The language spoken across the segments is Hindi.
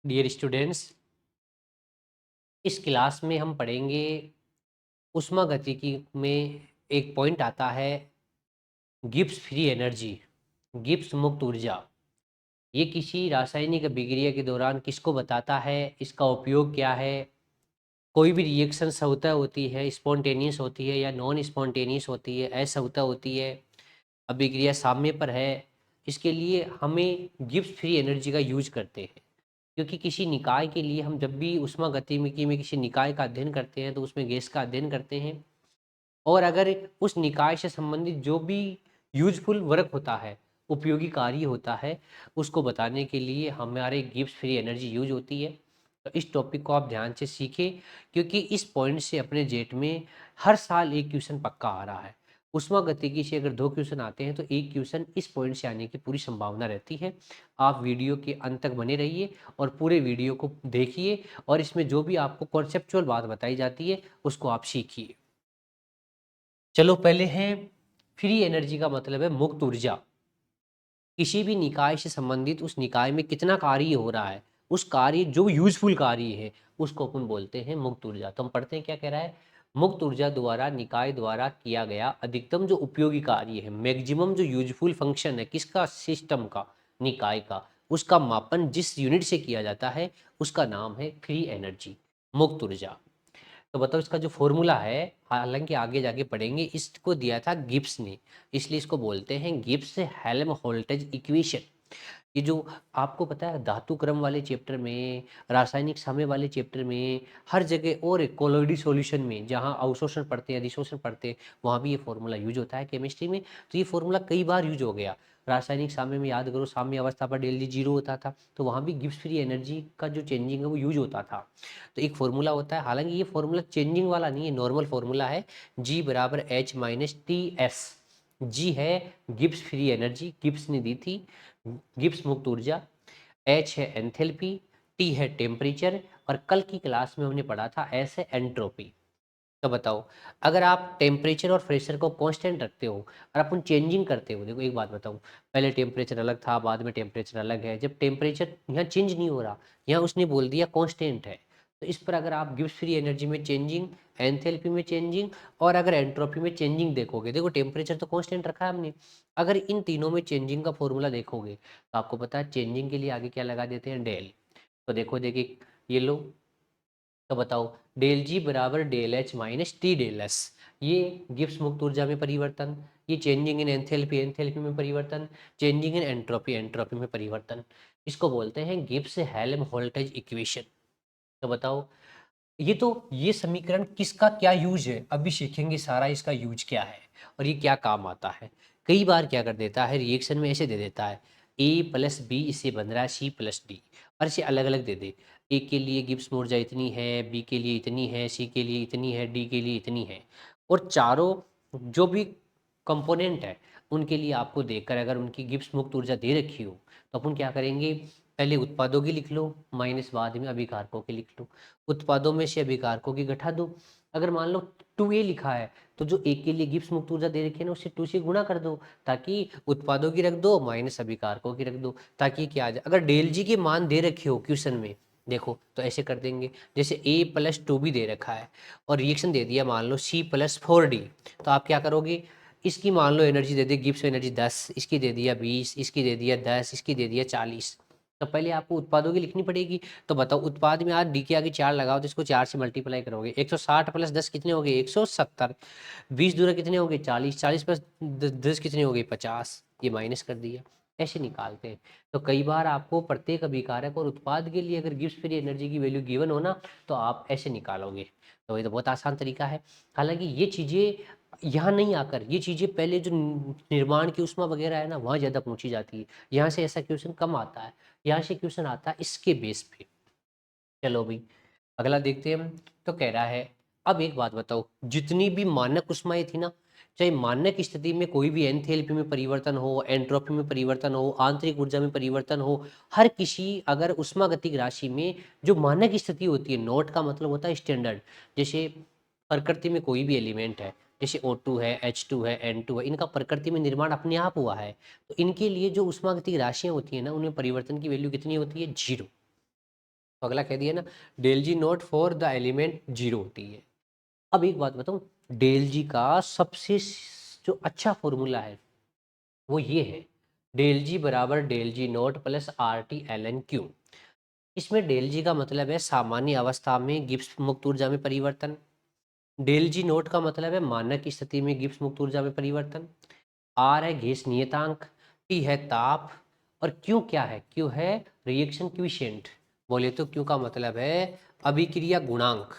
डियर स्टूडेंट्स, इस क्लास में हम पढ़ेंगे ऊष्मागतिकी में एक पॉइंट आता है गिब्स फ्री एनर्जी, गिब्स मुक्त ऊर्जा। ये किसी रासायनिक अभिक्रिया के दौरान किसको बताता है, इसका उपयोग क्या है, कोई भी रिएक्शन स्वतः होती है, स्पॉन्टेनियस होती है या नॉन स्पॉन्टेनियस होती है, असवतः होती है, अभिक्रिया साम्य पर है, इसके लिए हमें गिब्स फ्री एनर्जी का यूज करते हैं। क्योंकि किसी निकाय के लिए हम जब भी ऊष्मा गतिकी में किसी निकाय का अध्ययन करते हैं तो उसमें गैस का अध्ययन करते हैं, और अगर उस निकाय से संबंधित जो भी यूजफुल वर्क होता है, उपयोगी कार्य होता है, उसको बताने के लिए हमारे गिब्स फ्री एनर्जी यूज होती है। तो इस टॉपिक को आप ध्यान से सीखें, क्योंकि इस पॉइंट से अपने जेट में हर साल एक क्वेश्चन पक्का आ रहा है। उष्मा गतिकी से अगर 2 क्वेश्चन आते हैं तो एक क्वेश्चन इस पॉइंट से आने की पूरी संभावना रहती है। आप वीडियो के अंत तक बने रहिए और पूरे वीडियो को देखिए, और इसमें जो भी आपको कॉन्सेप्चुअल बात बताई जाती है उसको आप सीखिए। चलो पहले है, फ्री एनर्जी का मतलब है मुक्त ऊर्जा। किसी भी निकाय से संबंधित उस निकाय में कितना कार्य हो रहा है, उस कार्य जो यूजफुल कार्य है उसको अपन बोलते हैं मुक्त ऊर्जा। तो हम पढ़ते हैं क्या कह रहा है, मुक्त ऊर्जा द्वारा निकाय द्वारा किया गया अधिकतम जो उपयोगी कार्य है, मैक्सिमम जो यूजफुल फंक्शन है किसका, सिस्टम का, निकाय का, उसका मापन जिस यूनिट से किया जाता है उसका नाम है फ्री एनर्जी, मुक्त ऊर्जा। तो बताओ इसका जो फॉर्मूला है, हालांकि आगे जाके पढ़ेंगे, इसको दिया था गिब्स ने, इसलिए इसको बोलते हैं गिब्स हेल्महोल्ट्ज़ इक्वेशन। ये जो आपको पता है धातु क्रम वाले चैप्टर में, रासायनिक साम्य वाले चैप्टर में, हर जगह, और कोलोइडी सॉल्यूशन में जहाँ अवशोषण पढ़ते हैं, अधिशोषण पढ़ते हैं, वहाँ भी ये फॉर्मूला यूज होता है केमिस्ट्री में। तो ये फॉर्मूला कई बार यूज हो गया। रासायनिक साम्य में याद करो, साम्य अवस्था पर डेल जी जीरो होता था, तो वहाँ भी गिब्स फ्री एनर्जी का जो चेंजिंग है वो यूज होता था। तो एक फॉर्मूला होता है, हालांकि ये फॉर्मूला चेंजिंग वाला नहीं है, नॉर्मल फॉर्मूला है, जी बराबर एच माइनस टी एस। जी है गिब्स फ्री एनर्जी, गिब्स ने दी थी, गिब्स मुक्त ऊर्जा। एच है एंथैल्पी, टी है टेम्परेचर, और कल की क्लास में हमने पढ़ा था एस है एंट्रोपी। तो बताओ, अगर आप टेम्परेचर और प्रेशर को कांस्टेंट रखते हो और अपन चेंजिंग करते हो, देखो एक बात बताऊं, पहले टेम्परेचर अलग था, बाद में टेम्परेचर अलग है, जब टेम्परेचर यहाँ चेंज नहीं हो रहा, यहाँ उसने बोल दिया कांस्टेंट है, तो इस पर अगर आप गिब्स फ्री एनर्जी में चेंजिंग, एंथैल्पी में चेंजिंग और अगर एंट्रोपी में चेंजिंग देखोगे, देखो टेम्परेचर तो कांस्टेंट रखा है हमने, अगर इन तीनों में चेंजिंग का फॉर्मूला देखोगे तो आपको पता है चेंजिंग के लिए आगे क्या लगा देते हैं, डेल। तो देखो देखिए, ये लो, तो बताओ, डेल जी बराबर del H minus T del S, ये गिब्स मुक्त ऊर्जा में परिवर्तन, ये चेंजिंग इन एंथैल्पी, एंथैल्पी में परिवर्तन, चेंजिंग इन एंट्रोपी, एंट्रोपी में परिवर्तन, इसको बोलते हैं गिब्स हेल्महोल्ट्ज़ इक्वेशन। तो बताओ, ये समीकरण किसका क्या यूज है, अभी सीखेंगे सारा इसका यूज क्या है और ये क्या काम आता है। कई बार क्या कर देता है, रिएक्शन में ऐसे दे देता है, ए प्लस बी इससे बन रहा है सी प्लस डी, और इसे अलग अलग दे दे, ए के लिए गिब्स ऊर्जा इतनी है, बी के लिए इतनी है, सी के लिए इतनी है, डी के लिए इतनी है, और चारों जो भी कंपोनेंट है उनके लिए आपको देकर अगर उनकी गिब्स मुक्त ऊर्जा दे रखी हो, तो अपन क्या करेंगे, पहले उत्पादों की लिख लो, माइनस बाद में अभिकारकों की लिख लो, उत्पादों में से अभिकारकों की घटा दो। अगर मान लो 2a लिखा है, तो जो एक के लिए गिब्स मुक्त ऊर्जा दे रखी है ना, उससे 2 से गुणा कर दो, ताकि उत्पादों की रख दो माइनस अभिकारकों की रख दो, ताकि क्या आ जाए। अगर डेल जी के मान दे रखे हो क्वेश्चन में, देखो तो ऐसे कर देंगे, जैसे a प्लस टू भी दे रखा है और रिएक्शन दे दिया मान लो c प्लस फोर डी, तो आप क्या करोगे, इसकी मान लो एनर्जी दे दी, गिब्स एनर्जी 10, इसकी दे दिया 20, इसकी दे दिया 10, इसकी दे दिया 40, तो पहले आपको उत्पादों की लिखनी पड़ेगी। तो बताओ, उत्पाद में आज डी के आगे 4 लगाओ तो इसको 4 से मल्टीप्लाई करोगे, 160 प्लस 10 कितने हो गए, 170, 20 दूरा कितने हो गए, 40, 40 प्लस 10 कितने हो गए, 50, ये माइनस कर दिया, ऐसे निकालते हैं। तो कई बार आपको प्रत्येक अभिकारक और उत्पाद के लिए अगर गिब्स फ्री एनर्जी की वैल्यू गिवन हो ना, तो आप ऐसे निकालोगे। तो ये तो बहुत आसान तरीका है। हालांकि ये चीज़ें यहाँ नहीं आकर, ये चीज़ें पहले जो निर्माण की उष्मा वगैरह है ना, वहाँ ज़्यादा पहुँची जाती है, यहाँ से ऐसा क्वेश्चन कम आता है, यहाँ से क्वेश्चन आता है इसके बेस पे। चलो भाई, अगला देखते हैं हम। तो कह रहा है, अब एक बात बताओ, जितनी भी मानक ऊष्माएं थी ना, चाहे मानक स्थिति में कोई भी एंथैल्पी में परिवर्तन हो, एंट्रोपी में परिवर्तन हो, आंतरिक ऊर्जा में परिवर्तन हो, हर किसी अगर ऊष्मागतिक राशि में जो मानक स्थिति होती है, नोट का मतलब होता है स्टैंडर्ड, जैसे प्रकृति में कोई भी एलिमेंट है, जैसे O2 है, H2 है, N2 है, इनका प्रकृति में निर्माण अपने आप हुआ है, तो इनके लिए जो ऊष्मागतिक राशियां होती है ना, उनमें परिवर्तन की वैल्यू कितनी होती है, जीरो। तो अगला कह दिया ना, del G naught for the element zero होती है। अब एक बात बताऊं, डेल जी का सबसे जो अच्छा फॉर्मूला है वो ये है, डेल जी बराबर del G naught plus R T L N Q. इसमें डेल जी का मतलब है सामान्य अवस्था में गिब्स मुक्त ऊर्जा में परिवर्तन, डेल जी नोट का मतलब है मानक स्थिति में गिब्स मुक्त ऊर्जा में परिवर्तन, आर है गैस नियतांक, टी है ताप, और क्यू क्या है, क्यू है रिएक्शन क्विशेंट। बोले तो क्यू का मतलब है अभिक्रिया गुणांक।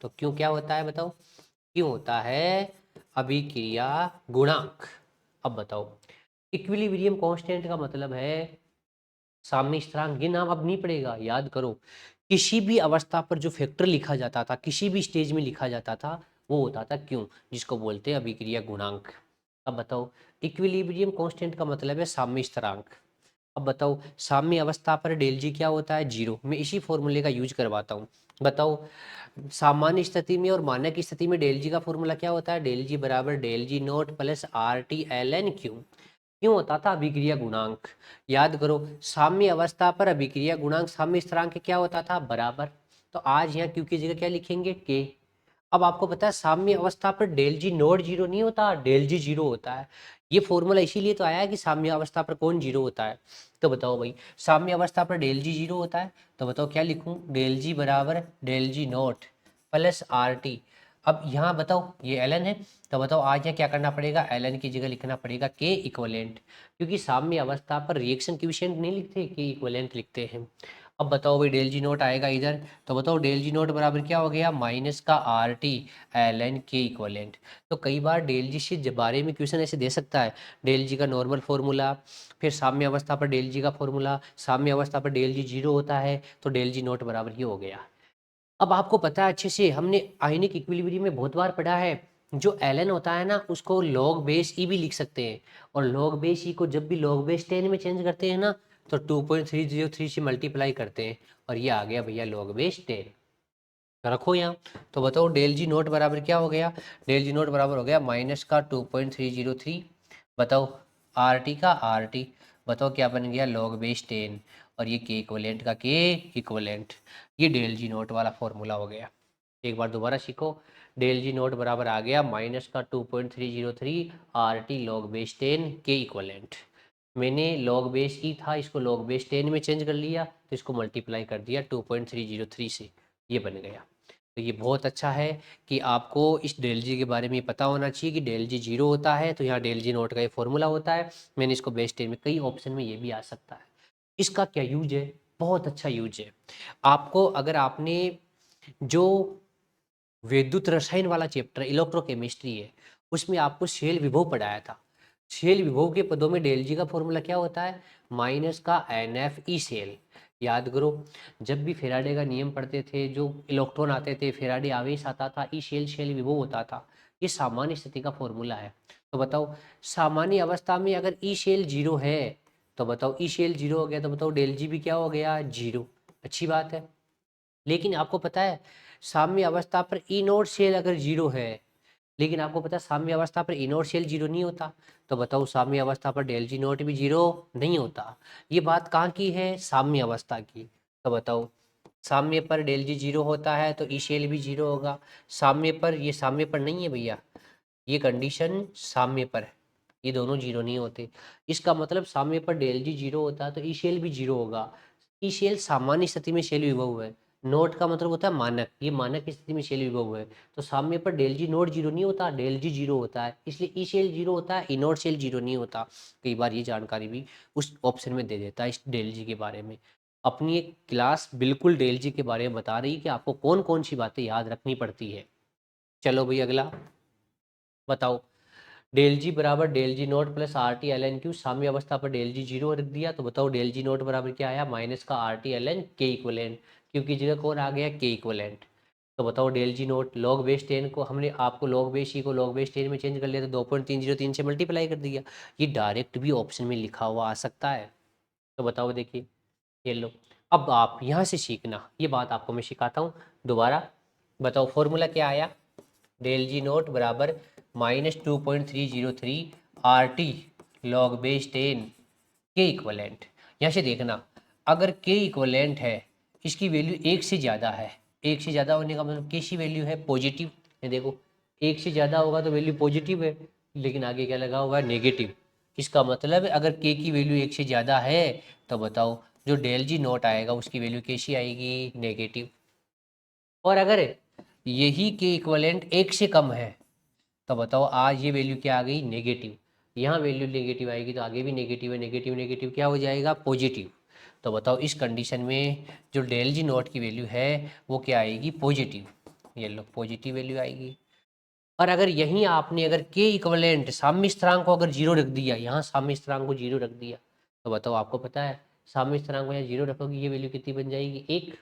तो क्यू क्या होता है बताओ, क्यू होता है अभिक्रिया गुणांक। अब बताओ, इक्विलिब्रियम कांस्टेंट का मतलब है साम्य स्थिरांक। ये नाम अब नहीं पड़ेगा, याद करो। किसी भी अवस्था पर जो फैक्टर लिखा जाता था, किसी भी स्टेज में लिखा जाता था, वो होता था क्यों, जिसको बोलते हैं अभिक्रिया गुणांक। अब बताओ, इक्विलिब्रियम कांस्टेंट का मतलब है साम्य स्थिरांक। अब बताओ, साम्य अवस्था पर डेल जी क्या होता है, जीरो। मैं इसी फॉर्मूले का यूज करवाता हूँ। बताओ, सामान्य स्थिति में और मानक स्थिति में डेल जी का फॉर्मूला क्या होता है, डेल जी बराबर del G naught plus R T L N Q. क्यों होता था, अभिक्रिया गुणांक। याद करो, साम्य अवस्था पर अभिक्रिया गुणांक साम्य स्थिरांक क्या होता था, बराबर। तो आज यहाँ क्यू की जगह क्या लिखेंगे, के। अब आपको पता है साम्य अवस्था पर डेल जी नोट जीरो नहीं होता, डेल जी जीरो होता है। ये फॉर्मूला इसीलिए तो आया है कि साम्य अवस्था पर कौन जीरो होता है। तो बताओ भाई, साम्य अवस्था पर डेल जी जीरो होता है, तो बताओ क्या लिखूं, डेल जी बराबर del G naught plus R T. अब यहाँ बताओ ये एल एन है, तो बताओ आज यहाँ क्या करना पड़ेगा, एल एन की जगह लिखना पड़ेगा के इक्वलेंट, क्योंकि साम्य अवस्था पर रिएक्शन कोएफिशिएंट नहीं लिखते, के इक्वलेंट लिखते हैं। अब बताओ भाई, डेल जी नोट आएगा इधर, तो बताओ डेल जी नोट बराबर क्या हो गया, माइनस का आर टी एल एन के इक्वलेंट। तो कई बार डेल जी से बारे में क्वेश्चन ऐसे दे सकता है, डेल जी का नॉर्मल फॉर्मूला, फिर साम्य अवस्था पर डेल जी का फॉर्मूला, साम्य अवस्था पर डेल जी जीरो होता है, तो डेल जी नोट बराबर ये हो गया। अब आपको पता है अच्छे से, हमने आयनिक इक्विलिब्रियम में बहुत बार पढ़ा है, जो एल होता है ना उसको लॉग बेस ई भी लिख सकते हैं, और लॉग बेस ई को जब भी लॉग बेस 10 में चेंज करते हैं ना, तो 2.303 से मल्टीप्लाई करते हैं, और ये आ गया भैया लॉग बेस 10। रखो यहाँ। तो बताओ डेल जी नोट बराबर क्या हो गया, डेल जी नोट बराबर हो गया माइनस का 2.303। बताओ आर टी का आर टी, बताओ क्या बन गया, लॉग बेस 10, और ये के इक्वलेंट का के इक्वलेंट। ये डेल जी नोट वाला फॉर्मूला हो गया। एक बार दोबारा सीखो, डेल जी नोट बराबर आ गया माइनस का 2.303 आर टी लॉग बेस 10 के इक्वलेंट। मैंने लॉग बेस ई था, इसको लॉग बेस 10 में चेंज कर लिया, तो इसको मल्टीप्लाई कर दिया 2.303 से, ये बन गया। तो ये बहुत अच्छा है कि आपको इस डेल जी के बारे में पता होना चाहिए कि डेल जी जीरो होता है, तो यहाँ डेल जी नोट का ये फॉर्मूला होता है। मैंने इसको बेस 10 में, कई ऑप्शन में ये भी आ सकता है। इसका क्या यूज है, बहुत अच्छा यूज है। आपको अगर आपने जो विद्युत रसायन वाला चैप्टर इलेक्ट्रोकेमिस्ट्री है, उसमें आपको शेल विभव पढ़ाया था। शेल विभव के पदों में डेल जी का फॉर्मूला क्या होता है, माइनस का एन एफ ई सेल। याद करो, जब भी फेराडे का नियम पढ़ते थे, जो इलेक्ट्रॉन आते थे, फेराडे आवेश आता था, ई शेल शेल विभव होता था। ये सामान्य स्थिति का फॉर्मूला है। तो बताओ, सामान्य अवस्था में अगर ई शेल जीरो है, तो बताओ ई शेल जीरो हो गया, तो बताओ डेल जी भी क्या हो गया, जीरो। अच्छी बात है। लेकिन आपको पता है, साम्य अवस्था पर ई नोट सेल अगर जीरो है, लेकिन आपको पता है साम्य अवस्था पर ई नोट सेल जीरो नहीं होता, तो बताओ साम्य अवस्था पर डेल जी नोट भी जीरो नहीं होता। ये बात कहाँ की है, साम्य अवस्था की। तो बताओ, साम्य पर डेल जी जीरो होता है तो ई शेल भी जीरो होगा। साम्य पर, ये साम्य पर नहीं है भैया, ये कंडीशन साम्य पर है, ये दोनों जीरो नहीं होते। इसका मतलब साम्य पर डेल जी जीरो होता है तो ई शेल भी जीरो होगा। ई शेल सामान्य स्थिति में शेल विभव है, नोट का मतलब होता है मानक, ये मानक की स्थिति में शेल विभव है। तो साम्य पर डेल जी नोट जीरो नहीं होता, डेल जी जीरो होता है, इसलिए ई शेल जीरो होता है, ई नोट शेल जीरो नहीं होता। कई बार ये जानकारी भी उस ऑप्शन में दे देता है इस डेल जी के बारे में। अपनी एक क्लास बिल्कुल डेल जी के बारे में बता रही है कि आपको कौन कौन सी बातें याद रखनी पड़ती है। चलो भाई अगला बताओ, डेल जी बराबर del G naught plus R T L N Q, साम्य अवस्था पर डेल जी जीरो रख दिया, तो बताओ डेल जी नोट बराबर क्या आया, माइनस का आर टी एल एन के इक्वलेंट, क्योंकि जगह कौन आ गया, के इक्वलेंट। तो बताओ del G note log base 10 को हमने आपको लॉग बेस ई को लॉग बेस 10 में चेंज कर लिया, तो 2.303 से मल्टीप्लाई कर दिया। ये डायरेक्ट भी ऑप्शन में लिखा हुआ आ सकता है। तो बताओ देखिए, ये लो। अब आप यहाँ से सीखना, ये बात आपको मैं सिखाता हूँ दोबारा। बताओ फॉर्मूला क्या आया, डेल जी नोट बराबर -2.303 आर टी लॉग बेस 10 के इक्वलेंट। यहाँ से देखना, अगर के इक्वलेंट है, इसकी वैल्यू 1 से ज़्यादा है, 1 से ज़्यादा होने का मतलब किसकी वैल्यू है पॉजिटिव। ये देखो 1 से ज़्यादा होगा तो वैल्यू पॉजिटिव है, लेकिन आगे क्या लगा हुआ है नेगेटिव। इसका मतलब अगर के की वैल्यू 1 से ज़्यादा है तो बताओ जो डेल जी नॉट आएगा उसकी वैल्यू कैसी आएगी, नेगेटिव। और अगर यही के इक्वलेंट 1 से कम है तो बताओ आज ये वैल्यू क्या आ गई, नेगेटिव। यहाँ वैल्यू नेगेटिव आएगी तो आगे भी नेगेटिव है, नेगेटिव नेगेटिव क्या हो जाएगा, पॉजिटिव। तो बताओ इस कंडीशन में जो डेल जी नॉट की वैल्यू है वो क्या आएगी, पॉजिटिव। ये लो पॉजिटिव वैल्यू आएगी। और अगर यहीं आपने अगर के इक्वलेंट साम्य स्थिरांक को अगर जीरो रख दिया, यहाँ साम्य स्थिरांक को जीरो रख दिया तो बताओ आपको पता है साम्य स्थिरांक को यहाँ जीरो रखोगे ये वैल्यू कितनी बन जाएगी, 1।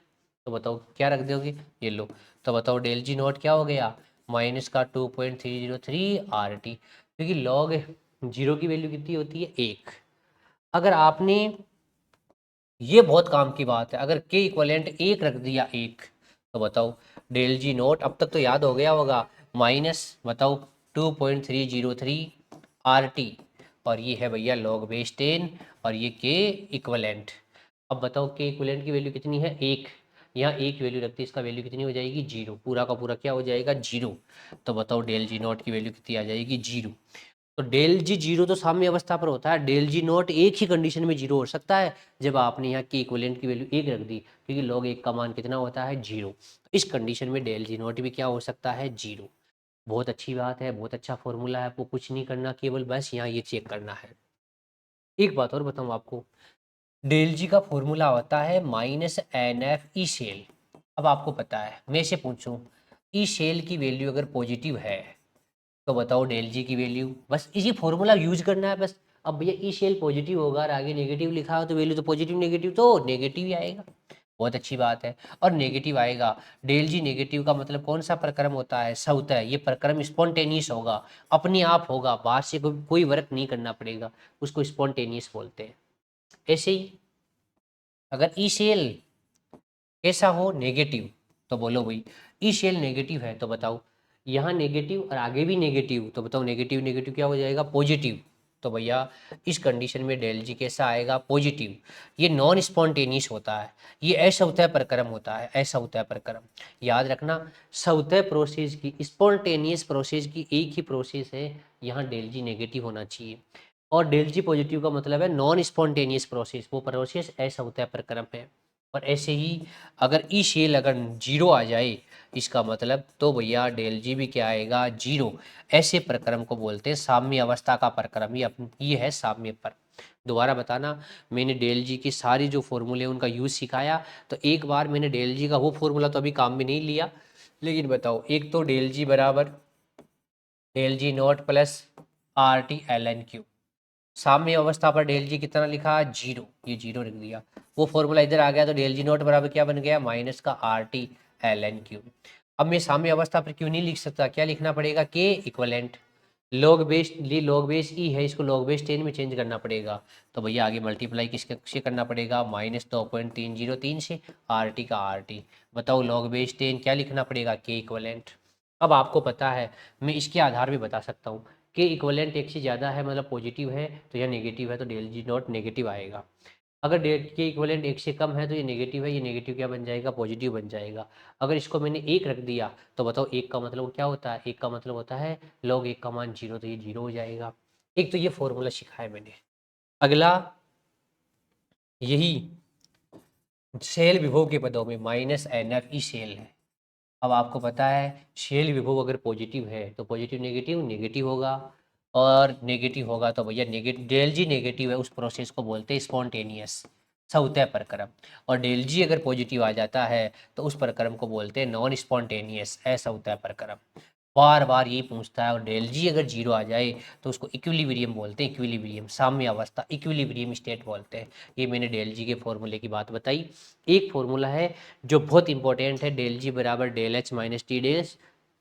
तो बताओ क्या रख दोगे, ये लो। तो बताओ डेल जी नॉट क्या हो गया, माइनस का 2.303 RT, क्योंकि लॉग जीरो की वैल्यू कितनी होती है, 1। अगर आपने, ये बहुत काम की बात है, अगर के इक्वलेंट 1 रख दिया 1 तो बताओ डेल जी नोट अब तक तो याद हो गया होगा, माइनस बताओ 2.303 RT, और ये है भैया लॉग बेस 10 और ये के इक्वलेंट। अब बताओ के इक्वलेंट की वैल्यू कितनी है, 1। यहाँ एक वैल्यू रखती है, इसका वैल्यू कितनी हो जाएगी, 0। पूरा का पूरा क्या हो जाएगा, 0। तो बताओ डेल जी नोट की वैल्यू कितनी आ जाएगी, 0। तो डेल जी जीरो तो साम्य अवस्था पर होता है, डेल जी नॉट एक ही कंडीशन में जीरो हो सकता है जब आपने यहाँ की इक्विवेलेंट की वैल्यू 1 रख दी, क्योंकि लॉग 1 का मान कितना होता है, 0। इस कंडीशन में डेल जी नॉट भी क्या हो सकता है, 0। बहुत अच्छी बात है, बहुत अच्छा फॉर्मूला है, आपको कुछ नहीं करना, केवल बस यहाँ ये चेक करना है। एक बात और बताऊँ आपको, डेल जी का फॉर्मूला होता है -NF ई सेल। अब आपको पता है, मैं से पूछूं ई सेल की वैल्यू अगर पॉजिटिव है तो बताओ डेल जी की वैल्यू, बस इसी फॉर्मूला यूज करना है बस। अब भैया ई सेल पॉजिटिव होगा और आगे नेगेटिव लिखा हो तो वैल्यू तो पॉजिटिव नेगेटिव तो नेगेटिव ही आएगा। बहुत अच्छी बात है, और नेगेटिव आएगा, डेल जी नेगेटिव का मतलब कौन सा प्रक्रम होता है, सवतः। ये प्रक्रम स्पॉन्टेनियस होगा, अपने आप होगा, बाहर से कोई वर्क नहीं करना पड़ेगा, उसको स्पॉन्टेनियस बोलते हैं। ऐसे ही अगर ई सेल कैसा हो, नेगेटिव, तो बोलो भाई ई सेल नेगेटिव है तो बताओ यहाँ नेगेटिव और आगे भी नेगेटिव, तो बताओ नेगेटिव नेगेटिव क्या हो जाएगा, पॉजिटिव। तो भैया इस कंडीशन में डेल जी कैसा आएगा, पॉजिटिव। ये नॉन स्पॉन्टेनियस होता है, ये असवतः प्रक्रम होता है, असवतः प्रक्रम। याद रखना, सवतः प्रोसेस की, स्पॉन्टेनियस प्रोसेस की एक ही प्रोसेस है, यहाँ डेल जी नेगेटिव होना चाहिए। और डेल जी पॉजिटिव का मतलब है नॉन स्पॉन्टेनियस प्रोसेस, वो प्रोसेस असवतः प्रक्रम है। और ऐसे ही अगर ई शेल अगर 0 आ जाए इसका मतलब तो भैया डेल जी भी क्या आएगा, 0। ऐसे प्रक्रम को बोलते हैं साम्य अवस्था का प्रक्रम, ये है साम्य पर। दोबारा बताना, मैंने डेल जी की सारी जो फॉर्मूले उनका यूज़ सिखाया, तो एक बार मैंने डेल जी का वो फॉर्मूला तो अभी काम में नहीं लिया, लेकिन बताओ एक तो डेल जी बराबर del G naught plus RT ln Q, साम्य अवस्था पर डेल जी कितना लिखा, 0, ये 0 लिख दिया। वो फॉर्मूला इधर आ गया तो डेल जी नॉट बराबर क्या बन गया, माइनस का RT ln Q। अब मैं साम्य अवस्था पर क्यों नहीं लिख सकता, क्या लिखना पड़ेगा, के इक्वलेंट। लॉग बेस ई है, इसको लॉग बेस 10 में चेंज करना पड़ेगा। तो भैया आगे मल्टीप्लाई किसके से करना पड़ेगा, -2.303 से RT का RT। बताओ लॉग बेस 10 क्या लिखना पड़ेगा, के इक्वलेंट। अब आपको पता है, मैं इसके आधार पे बता सकता हूँ, के इक्वलेंट 1 से ज़्यादा है मतलब पॉजिटिव है, तो यह नेगेटिव है तो डेल जी नॉट नेगेटिव आएगा। अगर डेट के इक्वलेंट 1 से कम है तो ये नेगेटिव है, ये नेगेटिव क्या बन जाएगा, पॉजिटिव बन जाएगा। अगर इसको मैंने 1 रख दिया तो बताओ 1 का मतलब क्या होता है, 1 का मतलब होता है लॉग 1 का मान 0, तो ये 0 हो जाएगा। एक तो ये फॉर्मूला सिखाया मैंने। अगला यही सेल विभव के पदों में -NF ई सेल है। अब आपको पता है शेल विभव अगर पॉजिटिव है तो पॉजिटिव नेगेटिव नेगेटिव होगा, और नेगेटिव होगा तो भैया नेगेटिव, डेल जी नेगेटिव है उस प्रोसेस को बोलते हैं स्पॉन्टेनियस, सवतः प्रक्रम। और डेल जी अगर पॉजिटिव आ जाता है तो उस प्रक्रम को बोलते हैं नॉन स्पॉन्टेनियस, असवतः प्रक्रम। बार बार यही पूछता है, और डेल जी अगर 0 आ जाए तो उसको इक्विलिब्रियम बोलते हैं, इक्विलिब्रियम साम्य अवस्था, इक्विलिब्रियम स्टेट बोलते हैं। ये मैंने डेल जी के फॉर्मूले की बात बताई। एक फॉर्मूला है जो बहुत इंपॉर्टेंट है, डेल जी बराबर del H minus T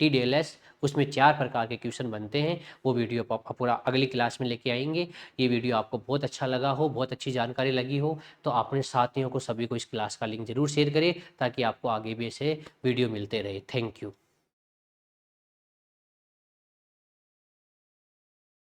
del S, उसमें 4 प्रकार के क्वेश्चन बनते हैं। वो वीडियो पूरा अगली क्लास में लेके आएंगे। ये वीडियो आपको बहुत अच्छा लगा हो, बहुत अच्छी जानकारी लगी हो तो अपने साथियों को सभी को इस क्लास का लिंक जरूर शेयर करें, ताकि आपको आगे भी ऐसे वीडियो मिलते रहे। Thank you.